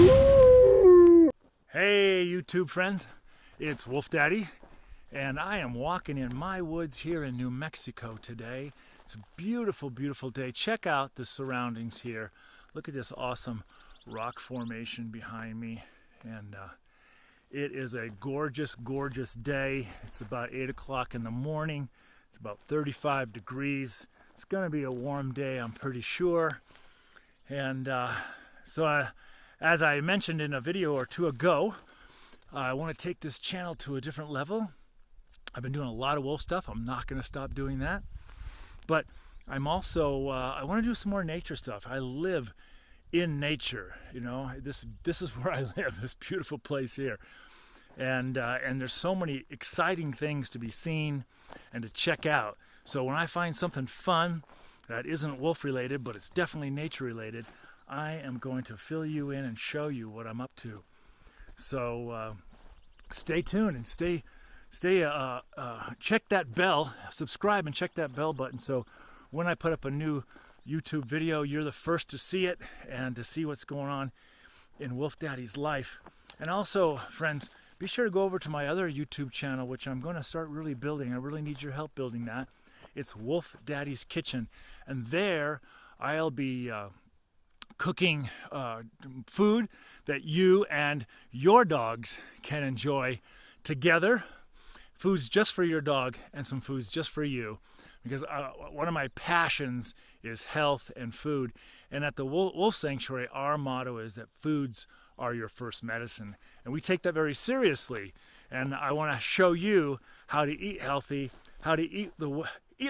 Hey YouTube friends, it's Wolf Daddy, and I am walking in my woods here in New Mexico today. It's a beautiful, beautiful day. Check out the surroundings here. Look at this awesome rock formation behind me, and it is a gorgeous, gorgeous day. It's about 8 o'clock in the morning. It's about 35 degrees. It's going to be a warm day, I'm pretty sure. And as I mentioned in a video or two ago, I want to take this channel to a different level. I've been doing a lot of wolf stuff. I'm not going to stop doing that. But I'm also, I want to do some more nature stuff. I live in nature, you know. This is where I live, this beautiful place here. And there's so many exciting things to be seen and to check out. So when I find something fun that isn't wolf related, but it's definitely nature related, I am going to fill you in and show you what I'm up to. So stay tuned and check that bell, subscribe and check that bell button, so when I put up a new YouTube video, you're the first to see it and to see what's going on in Wolf Daddy's life. And also, friends, be sure to go over to my other YouTube channel, which I'm going to start really building. I really need your help building that. It's Wolf Daddy's Kitchen, and there I'll be cooking food that you and your dogs can enjoy together. Foods just for your dog and some foods just for you, because one of my passions is health and food. And at the Wolf Sanctuary, our motto is that foods are your first medicine, and we take that very seriously. And I want to show you how to eat healthy, how to eat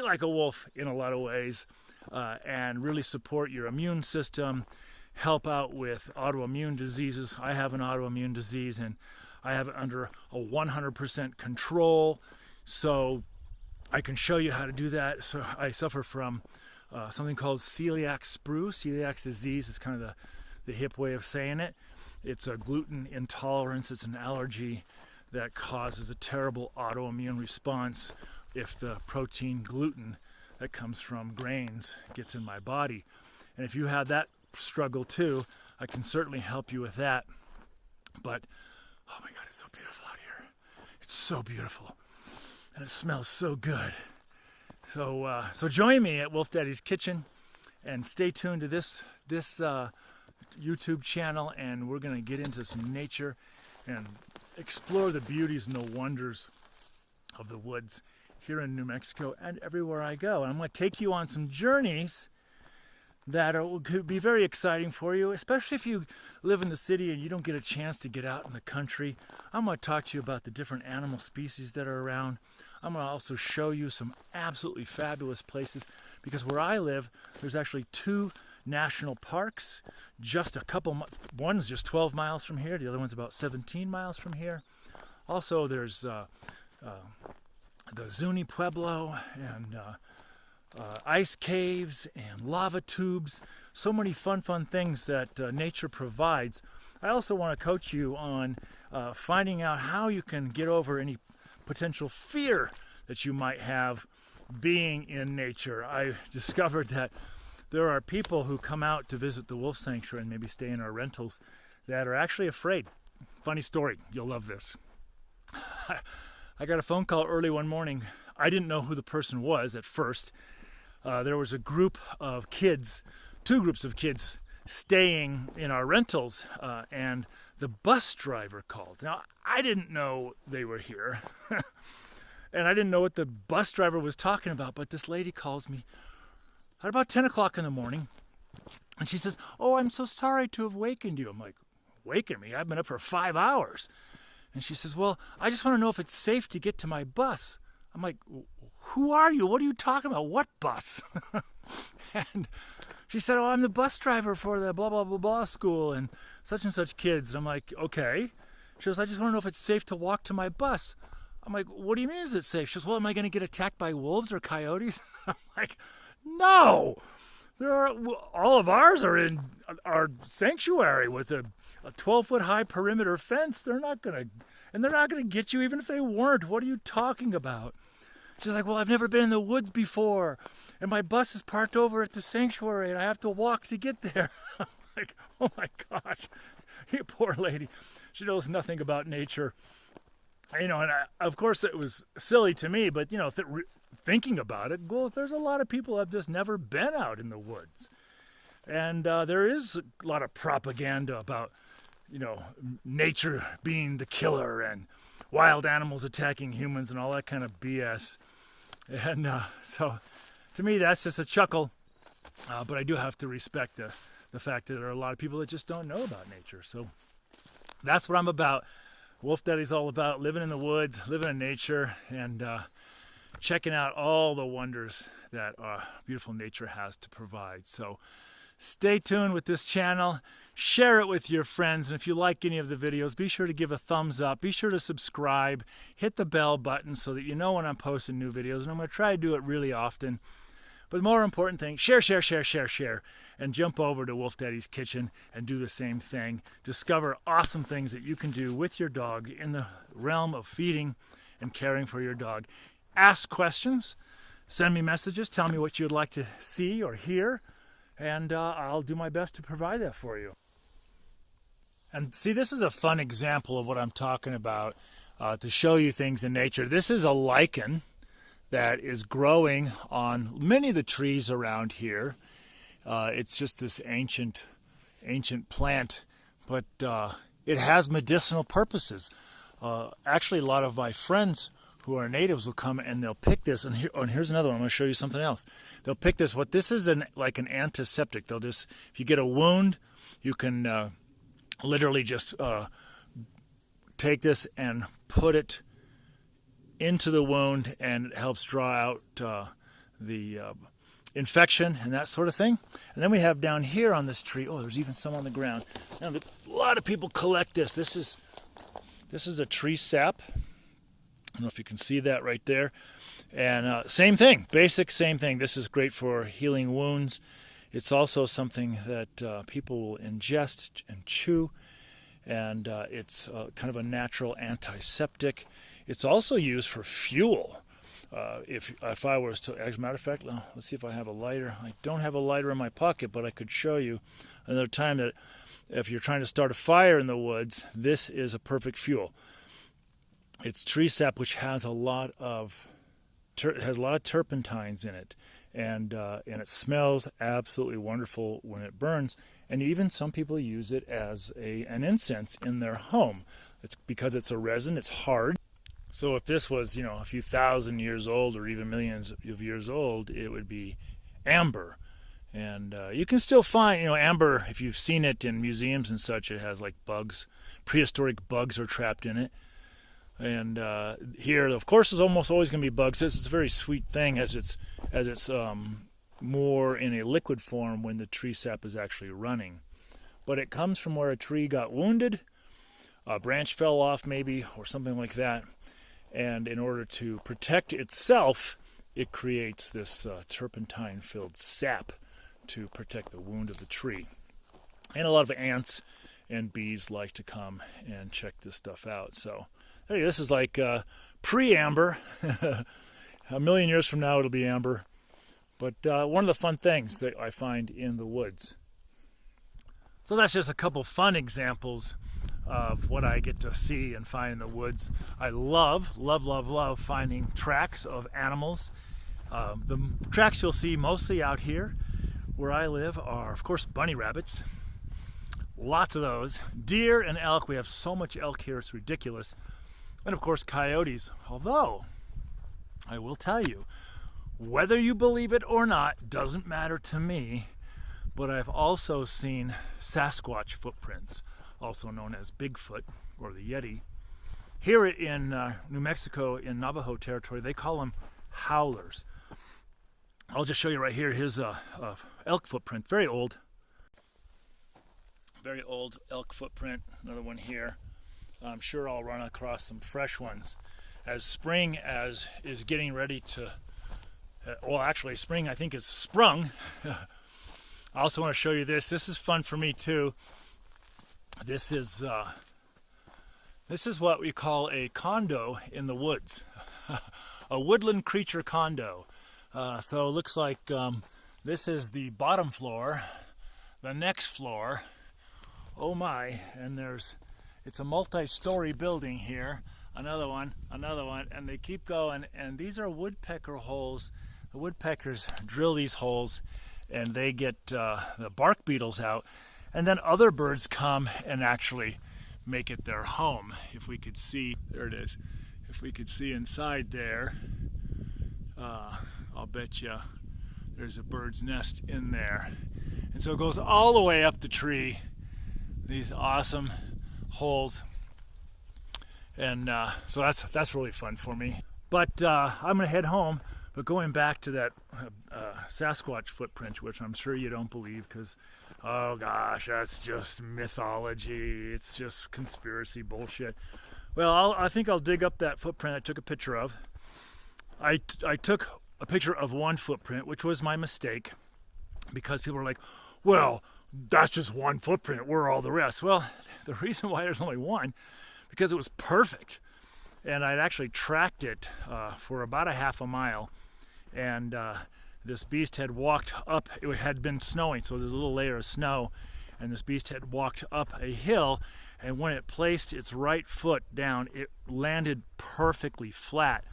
like a wolf in a lot of ways, and really support your immune system, help out with autoimmune diseases. I have an autoimmune disease, and I have it under a 100% control, so I can show you how to do that. So I suffer from something called celiac sprue. Celiac disease is kind of the hip way of saying it. It's a gluten intolerance. It's an allergy that causes a terrible autoimmune response if the protein gluten that comes from grains gets in my body. And if you have that struggle too, I can certainly help you with that. But oh my God, it's so beautiful out here. It's so beautiful, and it smells so good. So join me at Wolf Daddy's Kitchen, and stay tuned to this YouTube channel, and we're going to get into some nature and explore the beauties and the wonders of the woods here in New Mexico and everywhere I go. And I'm going to take you on some journeys that could be very exciting for you, especially if you live in the city and you don't get a chance to get out in the country. I'm going to talk to you about the different animal species that are around. I'm going to also show you some absolutely fabulous places, because where I live, there's actually 2 national parks, just a couple. One's just 12 miles from here. The other one's about 17 miles from here. Also, there's the Zuni Pueblo and ice caves and lava tubes. So many fun things that nature provides. I also want to coach you on finding out how you can get over any potential fear that you might have being in nature. I discovered that there are people who come out to visit the Wolf Sanctuary and maybe stay in our rentals that are actually afraid. Funny story, you'll love this. I got a phone call early one morning. I didn't know who the person was at first. There was a group of kids, 2 groups of kids, staying in our rentals, and the bus driver called. Now, I didn't know they were here, and I didn't know what the bus driver was talking about, but this lady calls me at about 10 o'clock in the morning, and she says, "Oh, I'm so sorry to have wakened you." I'm like, "Wakened me? I've been up for 5 hours." And she says, "Well, I just want to know if it's safe to get to my bus." I'm like, "Who are you? What are you talking about? What bus?" And she said, "Oh, I'm the bus driver for the blah, blah, blah, blah school and such kids." And I'm like, "Okay." She goes, "I just want to know if it's safe to walk to my bus." I'm like, "What do you mean is it safe?" She goes, "Well, am I going to get attacked by wolves or coyotes?" I'm like, "No. All of ours are in our sanctuary with a 12-foot high perimeter fence. They're not going to get you even if they weren't. What are you talking about?" She's like, "Well, I've never been in the woods before, and my bus is parked over at the sanctuary, and I have to walk to get there." I'm like, "Oh my gosh, poor lady, she knows nothing about nature. You know, and of course it was silly to me, but, you know, thinking about it, well, there's a lot of people that have just never been out in the woods. And there is a lot of propaganda about, you know, nature being the killer and wild animals attacking humans and all that kind of BS. And so to me, that's just a chuckle. But I do have to respect the fact that there are a lot of people that just don't know about nature. So that's what I'm about. Wolf Daddy's all about living in the woods, living in nature, and checking out all the wonders that beautiful nature has to provide. So stay tuned with this channel. Share it with your friends. And if you like any of the videos, be sure to give a thumbs up. Be sure to subscribe. Hit the bell button so that you know when I'm posting new videos. And I'm going to try to do it really often. But the more important thing, share, and jump over to Wolf Daddy's Kitchen and do the same thing. Discover awesome things that you can do with your dog in the realm of feeding and caring for your dog. Ask questions, send me messages, tell me what you'd like to see or hear, and I'll do my best to provide that for you. And see, this is a fun example of what I'm talking about to show you things in nature. This is a lichen that is growing on many of the trees around here. It's just this ancient plant, but it has medicinal purposes. Actually, a lot of my friends who are natives will come and they'll pick this, and here's another one. I'm going to show you something else. They'll pick this. What this is like an antiseptic. They'll just, if you get a wound, you can literally just take this and put it into the wound, and it helps draw out the infection and that sort of thing. And then we have down here on this tree, oh, there's even some on the ground. Now, a lot of people collect this. This is a tree sap. I don't know if you can see that right there. And same thing, same thing. This is great for healing wounds. It's also something that people will ingest and chew, and it's kind of a natural antiseptic. It's also used for fuel. If I was to, as a matter of fact, let's see if I have a lighter. I don't have a lighter in my pocket, but I could show you another time that if you're trying to start a fire in the woods, this is a perfect fuel. It's tree sap, which has a lot of turpentines in it, and it smells absolutely wonderful when it burns. And even some people use it as an incense in their home. It's because it's a resin. It's hard. So if this was, you know, a few thousand years old or even millions of years old, it would be amber. And you can still find, you know, amber, if you've seen it in museums and such, it has like bugs. Prehistoric bugs are trapped in it. And here, of course, there's almost always going to be bugs. This is a very sweet thing as it's more in a liquid form when the tree sap is actually running. But it comes from where a tree got wounded, a branch fell off maybe, or something like that. And in order to protect itself, it creates this turpentine-filled sap to protect the wound of the tree. And a lot of ants and bees like to come and check this stuff out. So hey, this is like pre-amber. A million years from now, it'll be amber. But one of the fun things that I find in the woods. So that's just a couple fun examples of what I get to see and find in the woods. I love finding tracks of animals. The tracks you'll see mostly out here where I live are, of course, bunny rabbits. Lots of those. Deer and elk. We have so much elk here, it's ridiculous. And of course, coyotes. Although, I will tell you, whether you believe it or not doesn't matter to me, but I've also seen Sasquatch footprints, also known as Bigfoot or the Yeti. Here in New Mexico, in Navajo territory, they call them howlers. I'll just show you right here. Here's a elk footprint, very old elk footprint. Another one here. I'm sure I'll run across some fresh ones as spring is getting ready to. Well, actually, spring I think is sprung. I also want to show you this. This is fun for me too. This is what we call a condo in the woods, a woodland creature condo. So it looks like this is the bottom floor. The next floor Oh my, and it's a multi-story building here. Another one, and they keep going, and these are woodpecker holes. The woodpeckers drill these holes, and they get the bark beetles out, and then other birds come and actually make it their home. If we could see, there it is. If we could see inside there, I'll bet you there's a bird's nest in there. And so it goes all the way up the tree, these awesome holes. And so that's really fun for me. But I'm gonna head home. But going back to that Sasquatch footprint, which I'm sure you don't believe, because oh gosh, that's just mythology. It's just conspiracy bullshit. Well, I think I'll dig up that footprint I took a picture of. I took a picture of one footprint, which was my mistake, because people are like, well, that's just one footprint. Where are all the rest? Well, the reason why there's only one, because it was perfect. And I'd actually tracked it for about a half a mile. And this beast had walked up, it had been snowing, so there's a little layer of snow. And this beast had walked up a hill, and when it placed its right foot down, it landed perfectly flat.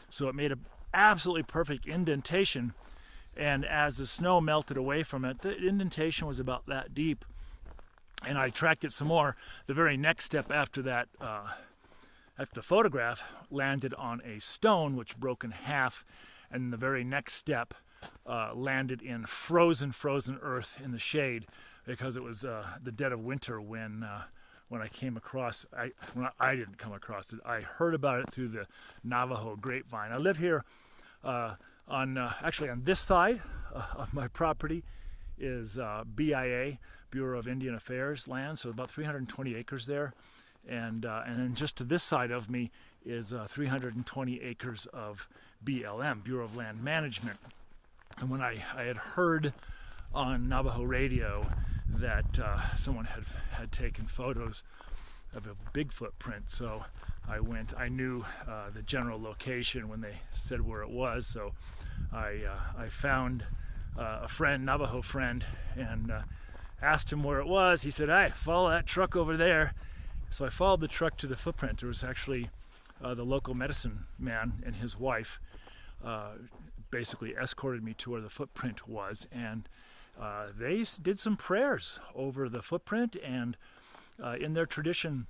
So it made an absolutely perfect indentation. And as the snow melted away from it, the indentation was about that deep. And I tracked it some more. The very next step after that, after the photograph, landed on a stone which broke in half, and the very next step landed in frozen earth in the shade, because it was the dead of winter when I came across. I didn't come across it. I heard about it through the Navajo grapevine. I live here actually on this side of my property is BIA, Bureau of Indian Affairs land, so about 320 acres there. And then just to this side of me is 320 acres of BLM, Bureau of Land Management. And when I had heard on Navajo radio that someone had taken photos of a Bigfoot print, so I went. I knew the general location when they said where it was, so I found a friend, Navajo friend, and asked him where it was. He said, "Hey, follow that truck over there." So I followed the truck to the footprint. There was actually the local medicine man and his wife basically escorted me to where the footprint was, and they did some prayers over the footprint, and in their tradition,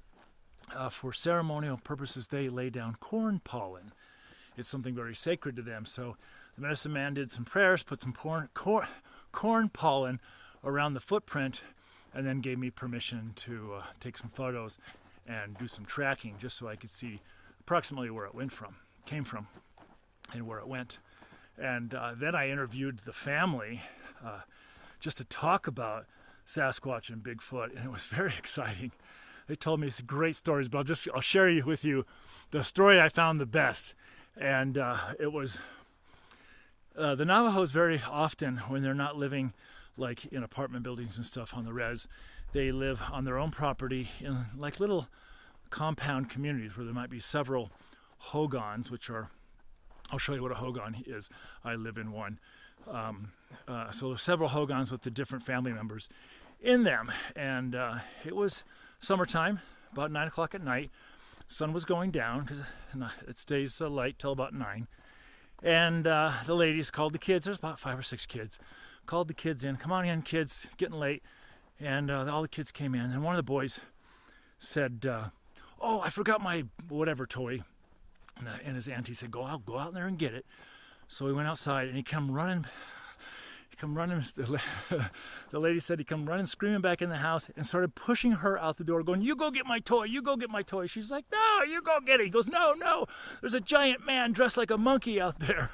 for ceremonial purposes, they lay down corn pollen. It's something very sacred to them. So the medicine man did some prayers, put some corn pollen around the footprint, and then gave me permission to take some photos and do some tracking, just so I could see approximately where it came from, and where it went. And then I interviewed the family just to talk about Sasquatch and Bigfoot, and it was very exciting. They told me some great stories, but I'll share with you the story I found the best. And it was the Navajos very often, when they're not living like in apartment buildings and stuff on the res, they live on their own property in like little compound communities where there might be several hogans, which are, I'll show you what a hogan is. I live in one. So there's several hogans with the different family members in them. And it was summertime, about 9 o'clock at night. Sun was going down because it stays light till about 9. And the ladies called the kids. There's about 5 or 6 kids. Called the kids in. "Come on in, kids. Getting late." And all the kids came in. And one of the boys said, "Oh, I forgot my whatever toy." And his auntie said, "Go out there and get it." So he went outside, and he come running. The lady said he come running, screaming back in the house, and started pushing her out the door, going, "You go get my toy. You go get my toy." She's like, "No, you go get it." He goes, No. There's a giant man dressed like a monkey out there."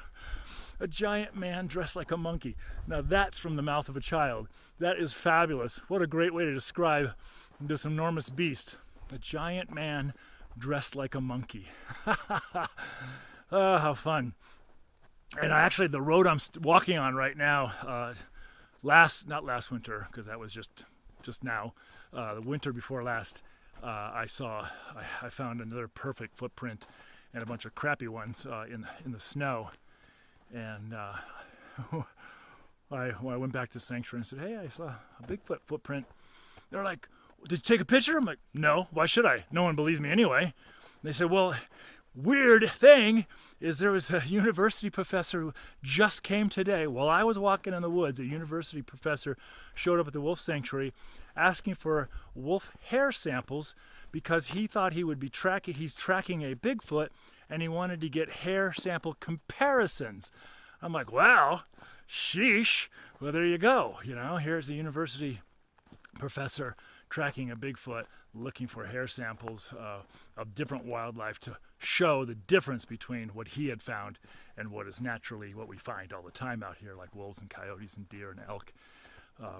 A giant man dressed like a monkey. Now that's from the mouth of a child. That is fabulous. What a great way to describe this enormous beast. A giant man dressed like a monkey. Oh, how fun. And actually, the road I'm walking on right now, not last winter, because that was just now, the winter before last, I found another perfect footprint and a bunch of crappy ones in the snow. And I went back to the sanctuary and said, "Hey, I saw a Bigfoot footprint." They're like, did you take a picture? I'm like, no, why should I? No one believes me anyway. And they said, well, weird thing is there was a university professor who just came today. While I was walking in the woods, a university professor showed up at the wolf sanctuary asking for wolf hair samples because he thought he would be he's tracking a Bigfoot, and he wanted to get hair sample comparisons. I'm like, wow, sheesh. Well, there you go. You know, here's the university professor tracking a Bigfoot, looking for hair samples of different wildlife to show the difference between what he had found and what is naturally what we find all the time out here, like wolves and coyotes and deer and elk,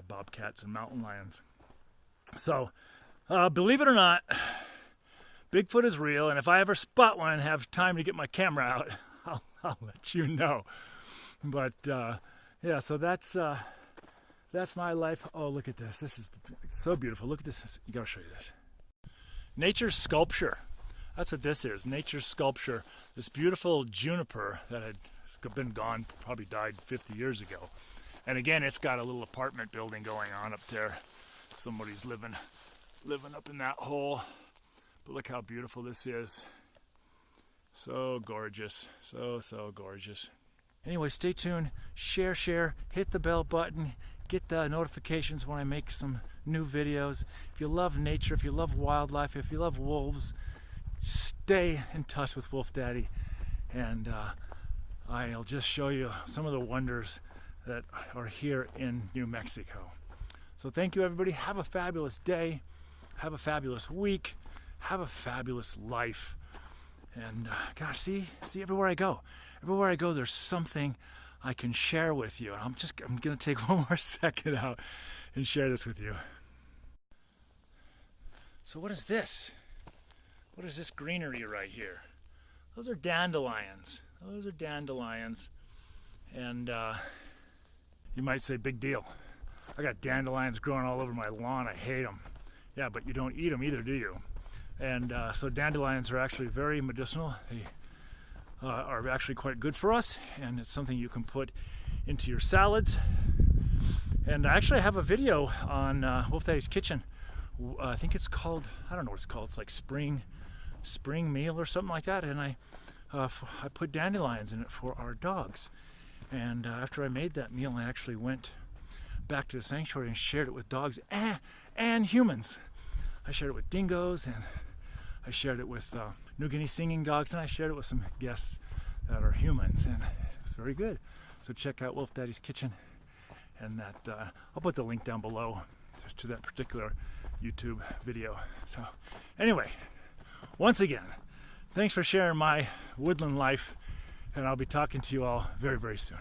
bobcats and mountain lions. So, believe it or not, Bigfoot is real, and if I ever spot one and have time to get my camera out, I'll let you know. But yeah, so that's my life. Oh, look at this. This is so beautiful. Look at this. You gotta show you this. Nature's sculpture. That's what this is. Nature's sculpture. This beautiful juniper that had been gone, probably died 50 years ago. And again, it's got a little apartment building going on up there. Somebody's living up in that hole. But look how beautiful this is. So gorgeous. So gorgeous. Anyway, stay tuned. Share. Hit the bell button. Get the notifications when I make some new videos. If you love nature, if you love wildlife, if you love wolves, stay in touch with Wolf Daddy. And I'll just show you some of the wonders that are here in New Mexico. So thank you, everybody. Have a fabulous day. Have a fabulous week. Have a fabulous life. And gosh, see everywhere I go, there's something I can share with you. I'm gonna take one more second out and share this with you. So what is this? What is this greenery right here? Those are dandelions. And you might say, big deal. I got dandelions growing all over my lawn. I hate them. Yeah, but you don't eat them either, do you? And so dandelions are actually very medicinal. They are actually quite good for us, and it's something you can put into your salads. And I actually have a video on Wolf Daddy's Kitchen. I think it's called, I don't know what it's called. It's like spring meal or something like that. And I put dandelions in it for our dogs. And after I made that meal, I actually went back to the sanctuary and shared it with dogs and humans. I shared it with dingoes, and I shared it with New Guinea singing dogs, and I shared it with some guests that are humans, and it was very good. So check out Wolf Daddy's Kitchen, and that I'll put the link down below to that particular YouTube video. So anyway, once again, thanks for sharing my woodland life, and I'll be talking to you all very, very soon.